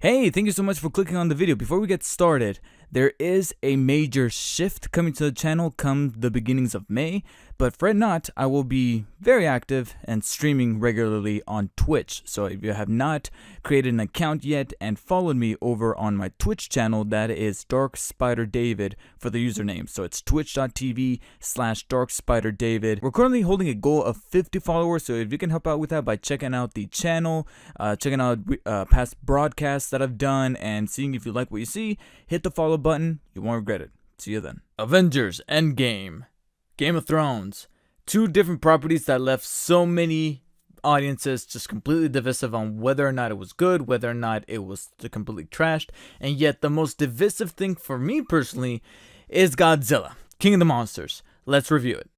Hey, thank you so much for clicking on the video. Before we get started, there is a major shift coming to the channel come the beginnings of May, but fret not, I will be very active and streaming regularly on Twitch. So if you have not created an account yet and followed me over on my Twitch channel, that is Dark Spider David for the username. So it's twitch.tv/DarkSpiderDavid. We're currently holding a goal of 50 followers, so if you can help out with that by checking out the channel, checking out past broadcasts that I've done, and seeing if you like what you see, hit the follow button. You won't regret it. See you then. Avengers Endgame. Game of Thrones. Two different properties that left so many audiences just completely divisive on whether or not it was good, whether or not it was completely trashed, and yet the most divisive thing for me personally is Godzilla, King of the Monsters. Let's review it.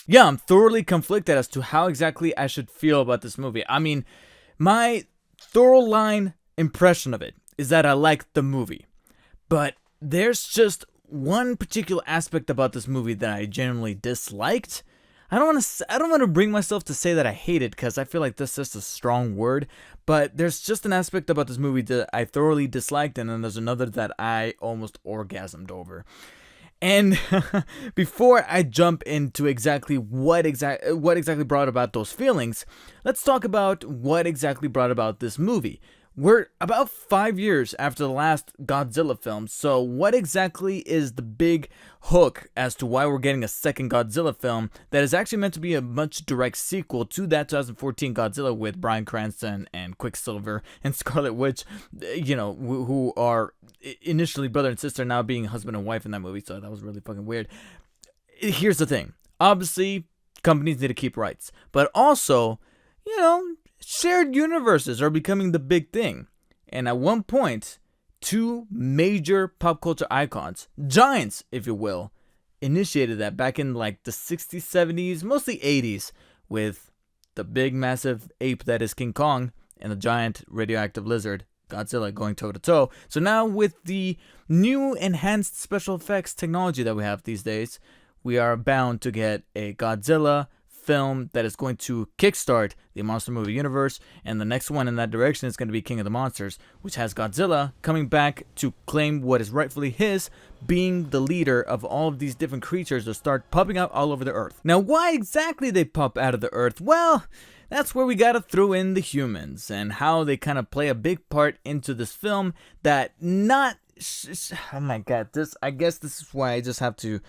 Yeah, I'm thoroughly conflicted as to how exactly I should feel about this movie. I mean, my thorough line impression of it is that I like the movie, but there's just one particular aspect about this movie that I genuinely disliked. I don't want to bring myself to say that I hate it, because I feel like that's just a strong word, but there's just an aspect about this movie that I thoroughly disliked, and then there's another that I almost orgasmed over. And before I jump into exactly what exactly brought about those feelings, let's talk about what exactly brought about this movie. We're about 5 years after the last Godzilla film, so what exactly is the big hook as to why we're getting a second Godzilla film that is actually meant to be a much direct sequel to that 2014 Godzilla with Bryan Cranston and Quicksilver and Scarlet Witch, you know, who are initially brother and sister, now being husband and wife in that movie, so that was really fucking weird. Here's the thing. Obviously, companies need to keep rights, but also, you know, shared universes are becoming the big thing. And at one point, two major pop culture icons, giants if you will, initiated that back in like the 60s, 70s, mostly 80s, with the big massive ape that is King Kong and the giant radioactive lizard Godzilla going toe to toe. So now with the new enhanced special effects technology that we have these days, we are bound to get a Godzilla film that is going to kickstart the monster movie universe, and the next one in that direction is going to be King of the Monsters, which has Godzilla coming back to claim what is rightfully his, being the leader of all of these different creatures that start popping out all over the earth. Now, why exactly they pop out of the earth? Well, that's where we gotta throw in the humans and how they kind of play a big part into this film that oh my god, I guess this is why I just have to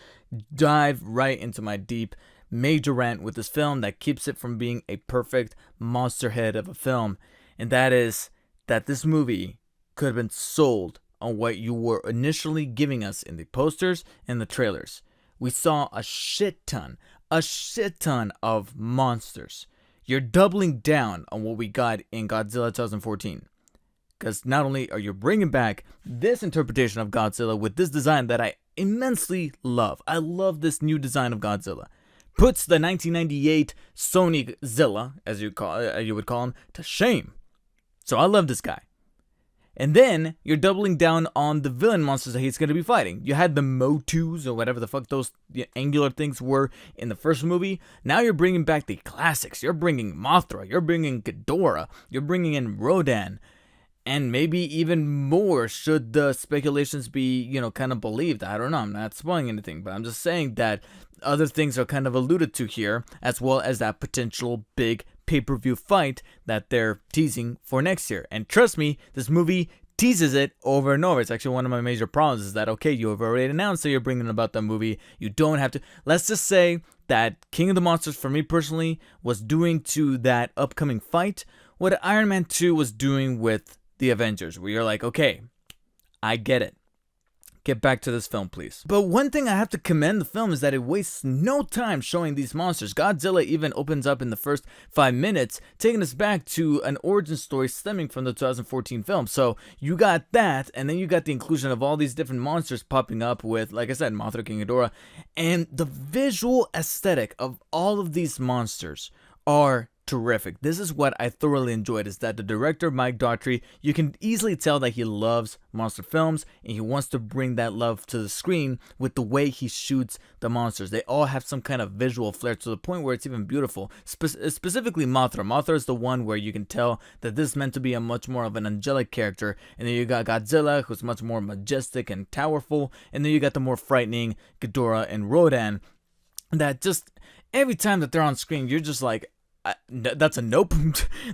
dive right into my deep major rant with this film that keeps it from being a perfect monster head of a film, and that is that this movie could have been sold on what you were initially giving us in the posters and the trailers. We saw a shit ton of monsters. You're doubling down on what we got in Godzilla 2014, because not only are you bringing back this interpretation of Godzilla with this design that I immensely love. I love this new design of Godzilla. Puts the 1998 Sony Zilla, as you would call him, to shame. So I love this guy. And then you're doubling down on the villain monsters that he's going to be fighting. You had the Motus or whatever the fuck those angular things were in the first movie. Now you're bringing back the classics. You're bringing Mothra. You're bringing Ghidorah. You're bringing in Rodan. And maybe even more should the speculations be, you know, kind of believed. I don't know. I'm not spoiling anything, but I'm just saying that other things are kind of alluded to here, as well as that potential big pay-per-view fight that they're teasing for next year. And trust me, this movie teases it over and over. It's actually one of my major problems is that, okay, you have already announced that you're bringing about the movie. You don't have to. Let's just say that King of the Monsters, for me personally, was doing to that upcoming fight what Iron Man 2 was doing with the Avengers, where you're like, okay, I get it. Get back to this film, please. But one thing I have to commend the film is that it wastes no time showing these monsters. Godzilla even opens up in the first 5 minutes, taking us back to an origin story stemming from the 2014 film. So you got that, and then you got the inclusion of all these different monsters popping up with, like I said, Mothra, King Ghidorah, and the visual aesthetic of all of these monsters are terrific. This is what I thoroughly enjoyed, is that the director, Mike Daughtry, you can easily tell that he loves monster films and he wants to bring that love to the screen with the way he shoots the monsters. They all have some kind of visual flair to the point where it's even beautiful. Specifically Mothra. Mothra is the one where you can tell that this is meant to be a much more of an angelic character, and then you got Godzilla, who's much more majestic and towerful, and then you got the more frightening Ghidorah and Rodan, that just every time that they're on screen, you're just like, that's a nope.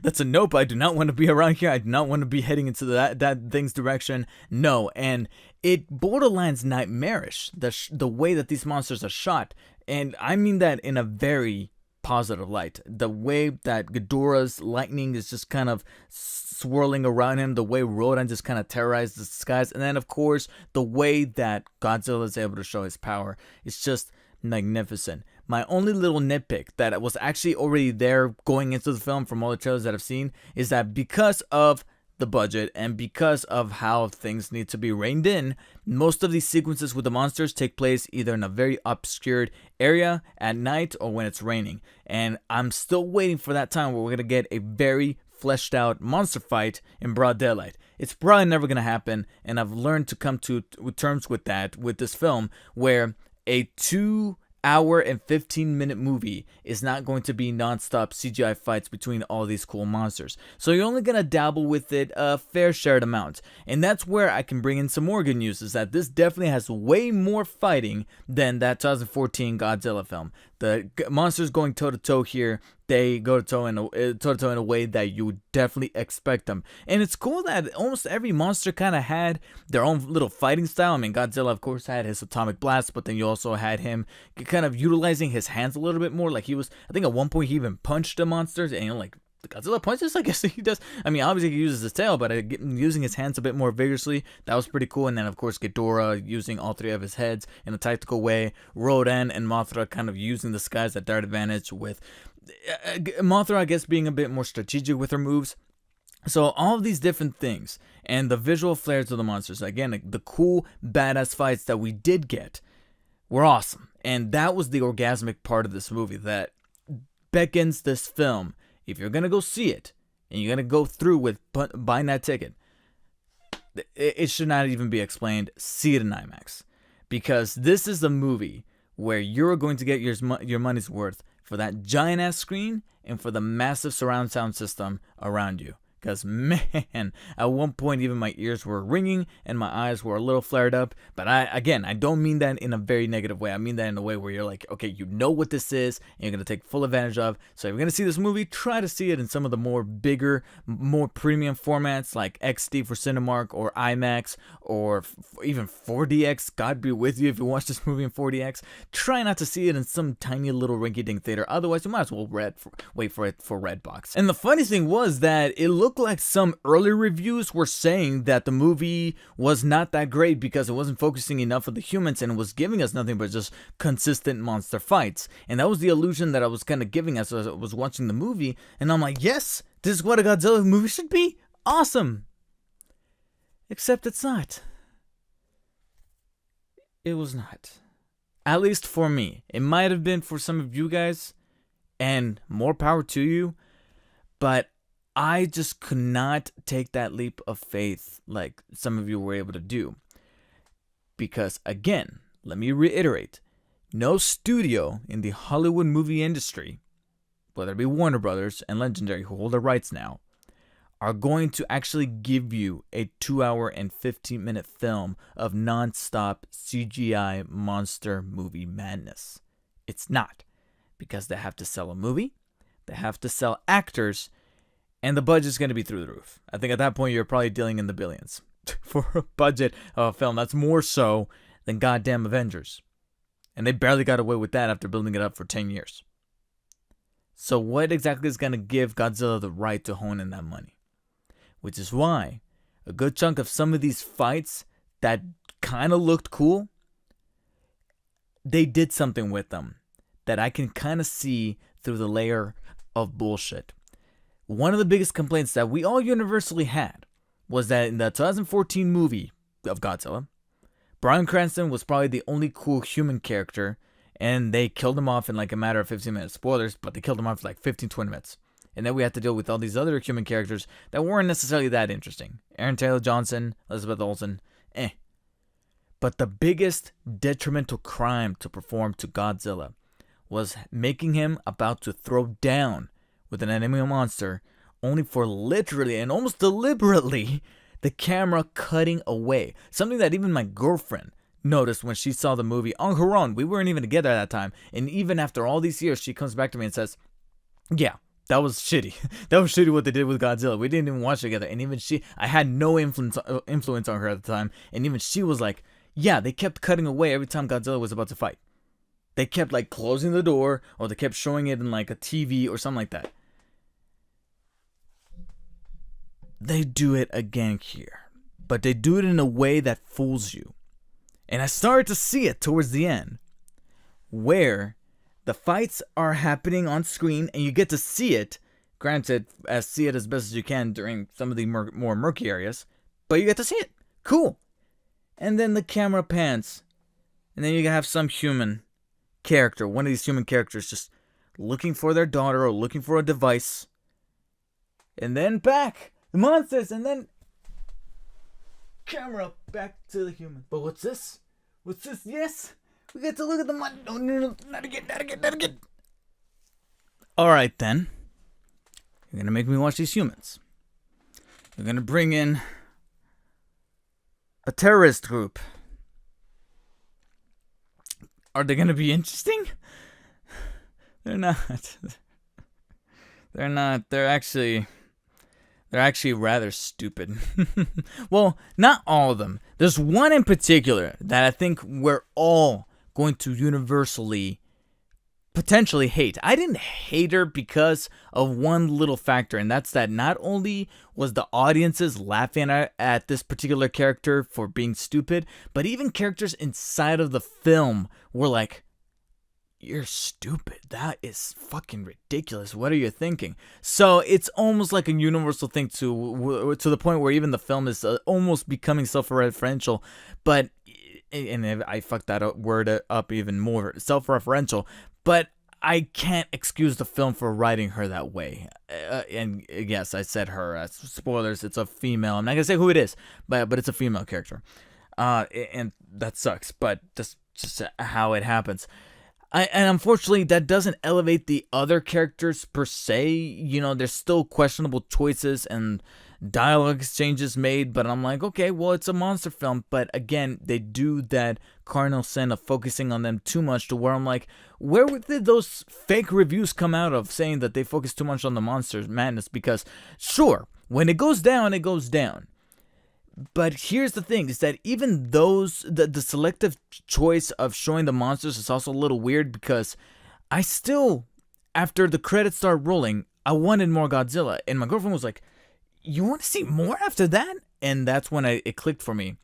That's a nope. I do not want to be around here. I do not want to be heading into that thing's direction. No, and it borderlines nightmarish, the way that these monsters are shot, and I mean that in a very positive light. The way that Ghidorah's lightning is just kind of swirling around him, the way Rodan just kind of terrorizes the skies, and then of course the way that Godzilla is able to show his power is just magnificent. My only little nitpick that was actually already there going into the film from all the trailers that I've seen is that because of the budget and because of how things need to be reined in, most of these sequences with the monsters take place either in a very obscured area at night or when it's raining. And I'm still waiting for that time where we're going to get a very fleshed out monster fight in broad daylight. It's probably never going to happen, and I've learned to come to terms with that with this film, where a 2-hour and 15-minute movie is not going to be non-stop CGI fights between all these cool monsters. So you're only going to dabble with it a fair shared amount. And that's where I can bring in some more good news, is that this definitely has way more fighting than that 2014 Godzilla film. The monsters going toe-to-toe here, they go toe-to-toe in a way that you would definitely expect them. And it's cool that almost every monster kind of had their own little fighting style. I mean, Godzilla, of course, had his atomic blast, but then you also had him kind of utilizing his hands a little bit more. Like I think at one point he even punched the monsters, and like, Godzilla punches? I guess he does. I mean, obviously he uses his tail, but using his hands a bit more vigorously, that was pretty cool. And then, of course, Ghidorah using all three of his heads in a tactical way. Rodan and Mothra kind of using the skies at their advantage, with Mothra, I guess, being a bit more strategic with her moves. So all of these different things and the visual flares of the monsters, again, the cool, badass fights that we did get were awesome. And that was the orgasmic part of this movie that beckons this film. If you're going to go see it, and you're going to go through with buying that ticket, it should not even be explained. See it in IMAX. Because this is the movie where you're going to get your money's worth for that giant-ass screen and for the massive surround sound system around you. Because, man, at one point even my ears were ringing and my eyes were a little flared up. But I don't mean that in a very negative way. I mean that in a way where you're like, okay, you know what this is and you're going to take full advantage of. So if you're going to see this movie, try to see it in some of the more bigger, more premium formats like XD for Cinemark or IMAX or even 4DX. God be with you if you watch this movie in 4DX. Try not to see it in some tiny little rinky-dink theater. Otherwise, you might as well wait for it for Redbox. And the funny thing was that it looked like some early reviews were saying that the movie was not that great because it wasn't focusing enough on the humans and was giving us nothing but just consistent monster fights. And that was the illusion that I was kind of giving us as I was watching the movie. And I'm like, yes, this is what a Godzilla movie should be. Awesome. Except it's not. It was not. At least for me. It might have been for some of you guys, and more power to you, but I just could not take that leap of faith like some of you were able to do. Because, again, let me reiterate, no studio in the Hollywood movie industry, whether it be Warner Brothers and Legendary, who hold the rights now, are going to actually give you a 2-hour and 15-minute film of non-stop CGI monster movie madness. It's not. Because they have to sell a movie, they have to sell actors, and the budget's going to be through the roof. I think at that point, you're probably dealing in the billions for a budget of a film. That's more so than goddamn Avengers. And they barely got away with that after building it up for 10 years. So what exactly is going to give Godzilla the right to hone in that money? Which is why a good chunk of some of these fights that kind of looked cool, they did something with them that I can kind of see through the layer of bullshit. One of the biggest complaints that we all universally had was that in the 2014 movie of Godzilla, Bryan Cranston was probably the only cool human character, and they killed him off in like a matter of 15 minutes. Spoilers, but they killed him off for like 15-20 minutes. And then we had to deal with all these other human characters that weren't necessarily that interesting. Aaron Taylor Johnson, Elizabeth Olsen, eh. But the biggest detrimental crime to perform to Godzilla was making him about to throw down with an enemy monster, only for literally and almost deliberately the camera cutting away. Something that even my girlfriend noticed when she saw the movie on her own. We weren't even together at that time. And even after all these years, she comes back to me and says, yeah, that was shitty. That was shitty what they did with Godzilla. We didn't even watch it together. And even she, I had no influence on her at the time. And even she was like, yeah, they kept cutting away every time Godzilla was about to fight. They kept like closing the door, or they kept showing it in like a TV or something like that. They do it again here, but they do it in a way that fools you. And I started to see it towards the end, where the fights are happening on screen and you get to see it. Granted, see it as best as you can during some of the more murky areas, but you get to see it. Cool. And then the camera pans, and then you have some human character, one of these human characters, just looking for their daughter or looking for a device. And then back, the monsters, and then camera back to the human. But what's this? What's this? Yes, we get to look at the monster. No, not again. Alright then. You're gonna make me watch these humans. You're gonna bring in a terrorist group. Are they gonna be interesting? They're not. They're not. They're actually rather stupid. Well, not all of them. There's one in particular that I think we're all going to universally potentially hate. I didn't hate her because of one little factor, and that's that not only was the audiences laughing at this particular character for being stupid, but even characters inside of the film were like, you're stupid. That is fucking ridiculous. What are you thinking? So it's almost like a universal thing to the point where even the film is almost becoming self-referential. But, and I fucked that word up even more, self-referential. But I can't excuse the film for writing her that way. And yes, I said her. Spoilers, it's a female. I'm not going to say who it is, but it's a female character. And that sucks, but that's just how it happens. And unfortunately, that doesn't elevate the other characters per se. You know, there's still questionable choices and dialogue exchanges made, but I'm like, okay, well, it's a monster film. But again, they do that cardinal sin of focusing on them too much to where I'm like, where did those fake reviews come out of saying that they focus too much on the monsters madness? Because sure, when it goes down, it goes down. But here's the thing, is that even those, the selective choice of showing the monsters is also a little weird, because I still, after the credits start rolling, I wanted more Godzilla. And my girlfriend was like, you want to see more after that? And that's when it clicked for me.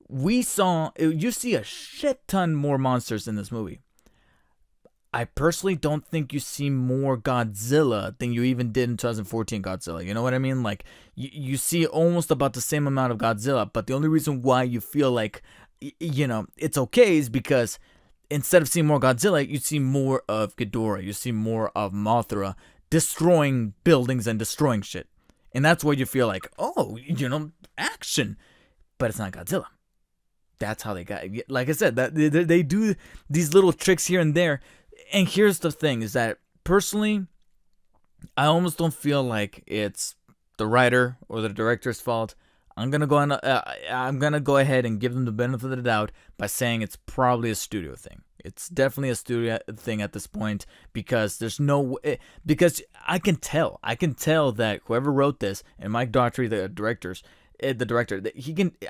You see a shit ton more monsters in this movie. I personally don't think you see more Godzilla than you even did in 2014 Godzilla. You know what I mean? Like, you see almost about the same amount of Godzilla, but the only reason why you feel like, it's okay is because instead of seeing more Godzilla, you see more of Ghidorah. You see more of Mothra destroying buildings and destroying shit. And that's where you feel like, oh, action. But it's not Godzilla. That's how they got it. Like I said, that they do these little tricks here and there. And here's the thing, is that personally, I almost don't feel like it's the writer or the director's fault. I'm gonna go ahead and give them the benefit of the doubt by saying it's probably a studio thing. It's definitely a studio thing at this point, because because I can tell that whoever wrote this, and Mike Daughtry, the director,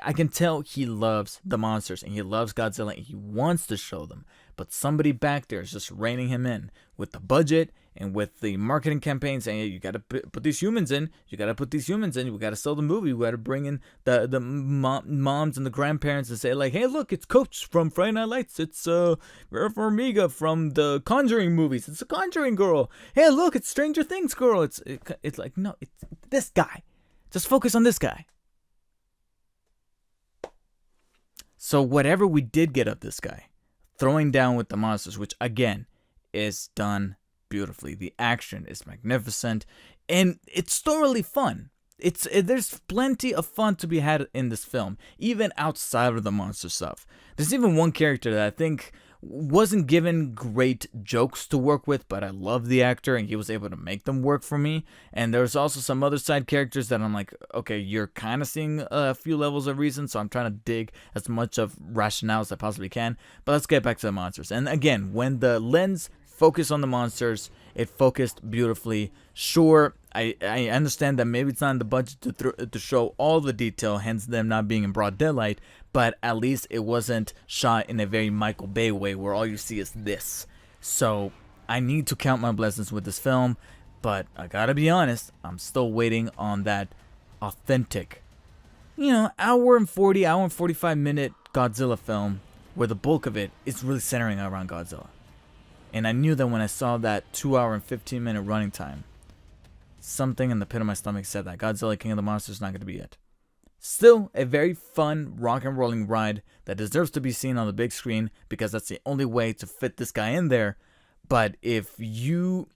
I can tell he loves the monsters and he loves Godzilla and he wants to show them, but somebody back there is just reining him in with the budget and with the marketing campaign saying, hey, you gotta put these humans in, we gotta sell the movie, we gotta bring in the moms and the grandparents and say like, hey, look, it's Coach from Friday Night Lights, it's Vera Farmiga from the Conjuring movies, it's a Conjuring girl, hey, look, it's Stranger Things girl, it's like, no, it's this guy, just focus on this guy. So whatever we did get of this guy, throwing down with the monsters, which again is done beautifully. The action is magnificent. and it's thoroughly fun. There's plenty of fun to be had in this film, even outside of the monster stuff. There's even one character that I think wasn't given great jokes to work with, but I love the actor and he was able to make them work for me. And there's also some other side characters that I'm like, okay, you're kind of seeing a few levels of reason, so I'm trying to dig as much of rationale as I possibly can. But let's get back to the monsters. And again, when the lens focused on the monsters, it focused beautifully. Sure, I understand that maybe it's not in the budget to show all the detail, hence them not being in broad daylight, but at least it wasn't shot in a very Michael Bay way where all you see is this. So I need to count my blessings with this film, but I gotta be honest, I'm still waiting on that authentic, hour and 45 minute Godzilla film where the bulk of it is really centering around Godzilla. And I knew that when I saw that 2 hour and 15 minute running time, something in the pit of my stomach said that Godzilla King of the Monsters is not going to be it. Still, a very fun rock and rolling ride that deserves to be seen on the big screen because that's the only way to fit this guy in there. But if you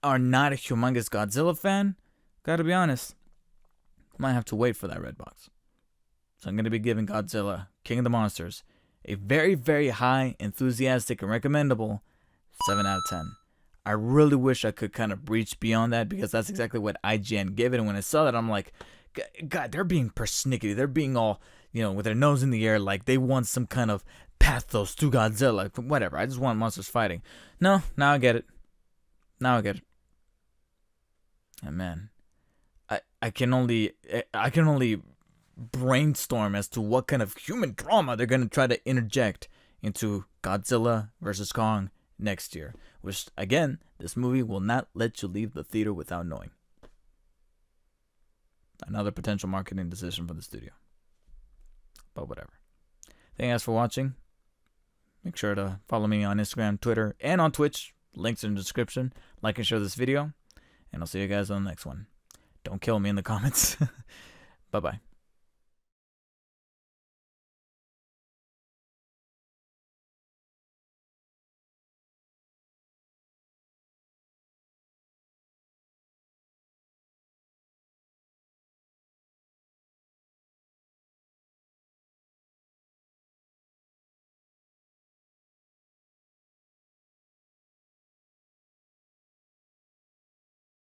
are not a humongous Godzilla fan, gotta be honest, might have to wait for that red box. So I'm going to be giving Godzilla King of the Monsters a very, very high, enthusiastic, and recommendable 7 out of 10. I really wish I could kind of breach beyond that because that's exactly what IGN gave it. And when I saw that, I'm like, God, they're being persnickety. They're being all, with their nose in the air like they want some kind of pathos to Godzilla. Whatever. I just want monsters fighting. No, now I get it. And man, I can only brainstorm as to what kind of human drama they're going to try to interject into Godzilla versus Kong next year, which again, this movie will not let you leave the theater without knowing. Another potential marketing decision for the studio, but whatever. Thank you guys for watching. Make sure to follow me on Instagram, Twitter, and on Twitch. Links in the description. Like and share this video, and I'll see you guys on the next one. Don't kill me in the comments. Bye bye.